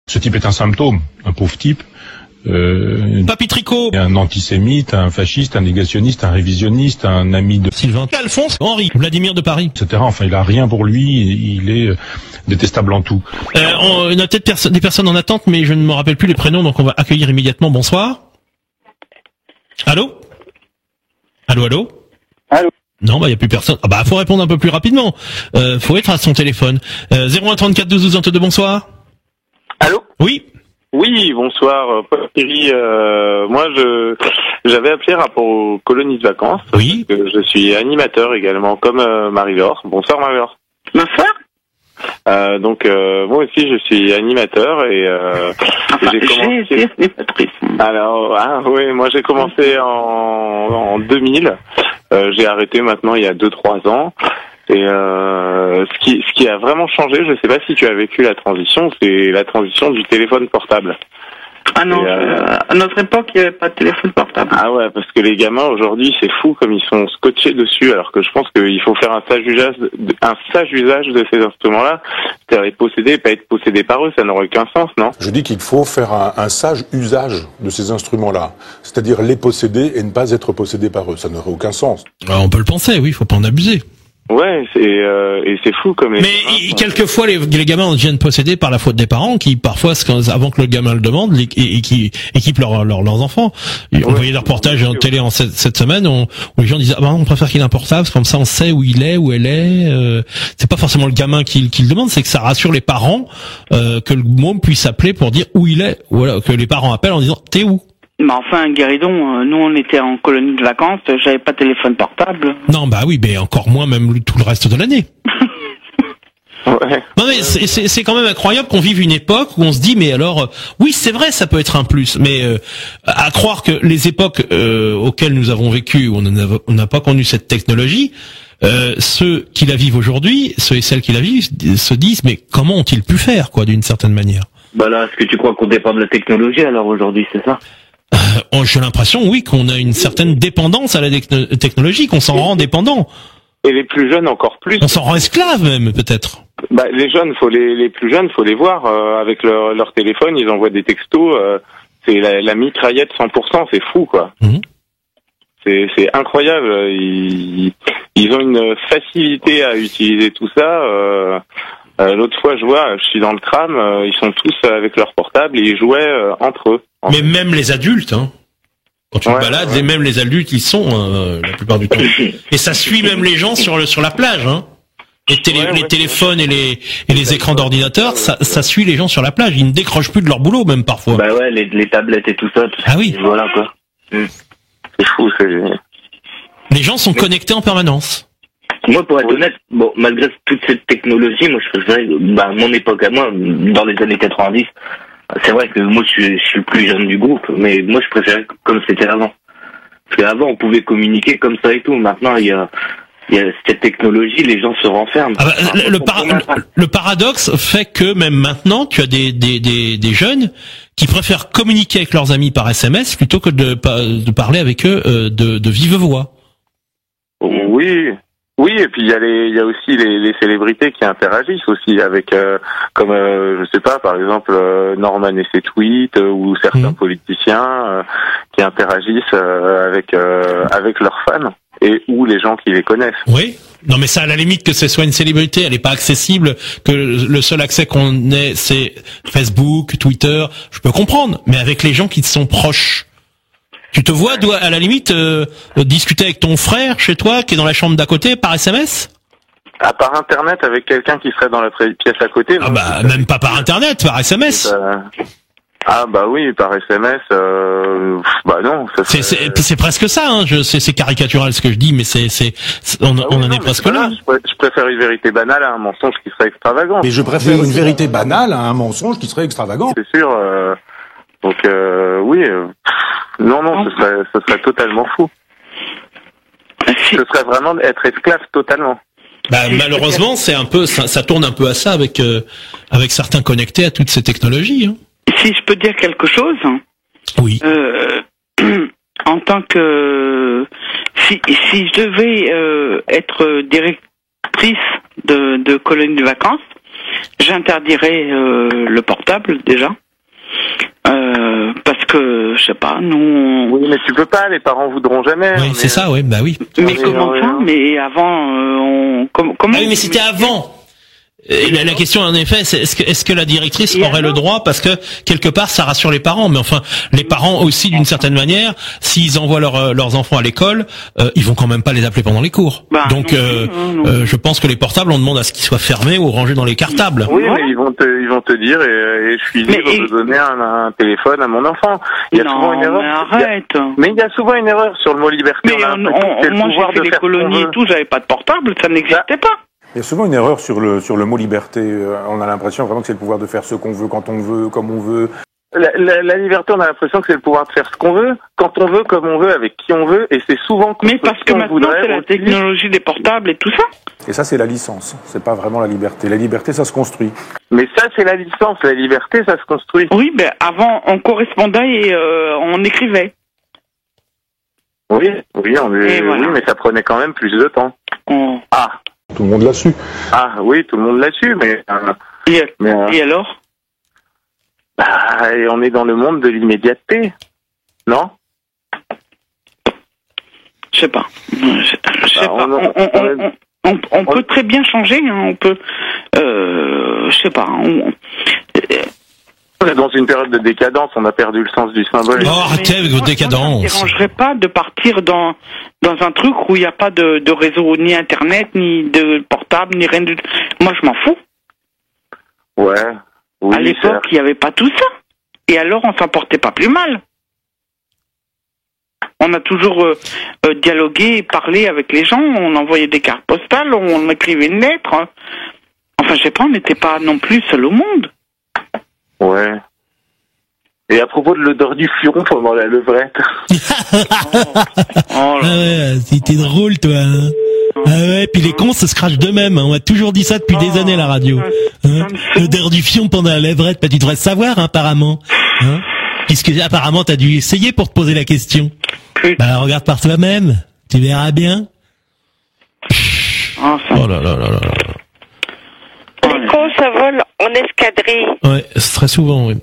Ce type est un symptôme, un pauvre type. Papy Tricot, Un antisémite, un fasciste, un négationniste, un révisionniste, un ami de Sylvain, Alphonse, Henri, Vladimir de Paris, etc. Enfin, il a rien pour lui, il est détestable en tout. On a peut-être des personnes en attente, mais je ne me rappelle plus les prénoms, donc on va accueillir immédiatement. Bonsoir. Allô. Allô. Non, il y a plus personne. Ah faut répondre un peu plus rapidement. Faut être à son téléphone. 01 34 12 12 22. Bonsoir. Allô. Oui. Oui, bonsoir, Paul Thierry. Moi, j'avais appelé rapport aux colonies de vacances. Oui. Parce que je suis animateur également, comme Marie-Laure. Bonsoir, Marie-Laure. Bonsoir. Donc, moi aussi, je suis animateur et j'ai commencé. Alors, oui, moi j'ai commencé en 2000. J'ai arrêté maintenant il y a 2-3 ans. Et ce qui a vraiment changé, je sais pas si tu as vécu la transition, c'est la transition du téléphone portable. Ah non, à notre époque, il n'y avait pas de téléphone portable. Ah ouais, parce que les gamins aujourd'hui, c'est fou comme ils sont scotchés dessus, alors que je pense qu'il faut faire un sage usage de ces instruments-là. C'est-à-dire les posséder et pas être possédé par eux, ça n'aurait aucun sens, non? Je dis qu'il faut faire un sage usage de ces instruments-là, c'est-à-dire les posséder et ne pas être possédé par eux. Ça n'aurait aucun sens. On peut le penser, oui, faut pas en abuser. Ouais, et c'est fou comme. Mais quelquevois les gamins deviennent possédés par la faute des parents qui parfois avant que le gamin le demande et qui équipent leurs enfants. On voyait des reportages en télé cette semaine où les gens disaient on préfère qu'il ait un portable, comme ça on sait où il est, où elle est. C'est pas forcément le gamin qui le demande, c'est que ça rassure les parents que le môme puisse appeler pour dire où il est. Voilà, que les parents appellent en disant t'es où. Mais enfin, Guéridon, nous on était en colonie de vacances, j'avais pas de téléphone portable. Non, oui, mais encore moins même tout le reste de l'année. Ouais. Non mais c'est quand même incroyable qu'on vive une époque où on se dit mais alors oui c'est vrai ça peut être un plus mais à croire que les époques auxquelles nous avons vécu où on n'a pas connu cette technologie ceux qui la vivent aujourd'hui ceux et celles qui la vivent se disent mais comment ont-ils pu faire quoi d'une certaine manière. Bah là est-ce que tu crois qu'on dépend de la technologie alors aujourd'hui c'est ça? J'ai l'impression oui qu'on a une certaine dépendance à la technologie qu'on s'en rend dépendant. Et les plus jeunes encore plus. On s'en rend esclave même peut-être. Les jeunes, les plus jeunes, faut les voir avec leur téléphone, ils envoient des textos. C'est la mitraillette 100%, c'est fou quoi. Mmh. C'est incroyable. Ils ont une facilité à utiliser tout ça. L'autre fois, je suis dans le tram, ils sont tous avec leur portable et ils jouaient entre eux. Mais même les adultes, hein. Quand tu te balades, et même les adultes, ils sont la plupart du temps. Et ça suit même les gens sur la plage, hein. Les téléphones et les écrans d'ordinateur, ça suit les gens sur la plage. Ils ne décrochent plus de leur boulot, même parfois. Bah ouais, les tablettes et tout ça. Ah oui. Voilà quoi. C'est fou, c'est génial. Les gens sont connectés en permanence. Moi, pour être honnête, malgré toute cette technologie, moi, je préférais, mon époque à moi, dans les années 90, c'est vrai que moi, je suis le plus jeune du groupe, mais moi, je préférais comme c'était avant. Parce qu'avant, on pouvait communiquer comme ça et tout. Maintenant, il y a cette technologie, les gens se renferment. Le paradoxe fait que même maintenant, tu as des jeunes qui préfèrent communiquer avec leurs amis par SMS plutôt que de parler avec eux de vive voix. Oui, et puis il y a aussi les célébrités qui interagissent aussi avec comme je sais pas, par exemple Norman et ses tweets ou certains politiciens qui interagissent avec leurs fans et ou les gens qui les connaissent. Oui. Non mais ça à la limite que ce soit une célébrité, elle est pas accessible, que le seul accès qu'on ait c'est Facebook, Twitter, je peux comprendre, mais avec les gens qui te sont proches. Tu te vois, à la limite, discuter avec ton frère chez toi, qui est dans la chambre d'à côté, par SMS? Par Internet, avec quelqu'un qui serait dans la pièce à côté. Même pas par Internet, par SMS. Oui, par SMS, non. C'est presque ça, hein. C'est caricatural ce que je dis, mais on en est presque là. Je préfère une vérité banale à un mensonge qui serait extravagant. Mais je préfère une vérité banale à un mensonge qui serait extravagant. C'est sûr, donc oui, non, ce serait totalement fou. Ce serait vraiment être esclave totalement. Malheureusement, c'est un peu, ça tourne un peu à ça avec certains connectés à toutes ces technologies. Hein. Si je peux dire quelque chose. Oui. En tant que si je devais être directrice de colonie de vacances, j'interdirais le portable déjà. Parce que, je sais pas, nous... Oui, mais tu peux pas, les parents voudront jamais. Oui, c'est ça, oui, bah oui. Mais comment ça? Mais avant, comment... Ah oui, mais c'était avant. La question en effet, c'est est-ce que la directrice aurait le droit, parce que quelque part ça rassure les parents, mais enfin les parents aussi d'une certaine manière, s'ils envoient leurs enfants à l'école, ils vont quand même pas les appeler pendant les cours. Donc non. Je pense que les portables, on demande à ce qu'ils soient fermés ou rangés dans les cartables. Oui, mais ils vont te dire et je suis libre de donner un téléphone à mon enfant. Il y a souvent une erreur. Mais arrête. Mais il y a souvent une erreur sur le mot liberté. Mais moi j'ai fait les colonies et tout, j'avais pas de portable, ça n'existait pas. Il y a souvent une erreur sur le mot liberté. On a l'impression vraiment que c'est le pouvoir de faire ce qu'on veut, quand on veut, comme on veut. La liberté, on a l'impression que c'est le pouvoir de faire ce qu'on veut, quand on veut, comme on veut, avec qui on veut, et c'est souvent... Mais parce que maintenant, c'est la technologie des portables et tout ça. Et ça, c'est la licence. C'est pas vraiment la liberté. La liberté, ça se construit. Mais ça, c'est la licence. La liberté, ça se construit. Oui, ben avant, on correspondait et on écrivait. Oui, voilà. Oui, mais ça prenait quand même plus de temps. Oh. Ah. Tout le monde l'a su. Ah oui, tout le monde l'a su, mais... Et alors? Et on est dans le monde de l'immédiateté, non? Je sais pas. On peut très bien changer, hein. On peut... je sais pas. On est dans une période de décadence, on a perdu le sens du symbole. Oh, arrêtez avec votre décadence. Ça ne me dérangerait pas de partir dans un truc où il n'y a pas de réseau, ni internet, ni de portable, ni rien de... Moi, je m'en fous. Ouais. Oui, à l'époque, il n'y avait pas tout ça. Et alors, on s'en portait pas plus mal. On a toujours dialogué et parlé avec les gens. On envoyait des cartes postales, on écrivait une lettre. Enfin, je sais pas, on n'était pas non plus seul au monde. Ouais. Et à propos de l'odeur du furon pendant la levrette. Ah ouais, c'était drôle, toi. Hein. Ah ouais, puis les cons se scratchent d'eux-mêmes. Hein. On a toujours dit ça depuis des années à la radio. Hein. L'odeur du fion pendant la levrette, bah, tu devrais le savoir, hein, apparemment. Hein. Puisque apparemment t'as dû essayer pour te poser la question. Bah regarde par toi-même, tu verras bien. Oh là là là là. Les cons, ça vole en escadrille. Ouais, c'est très souvent, oui.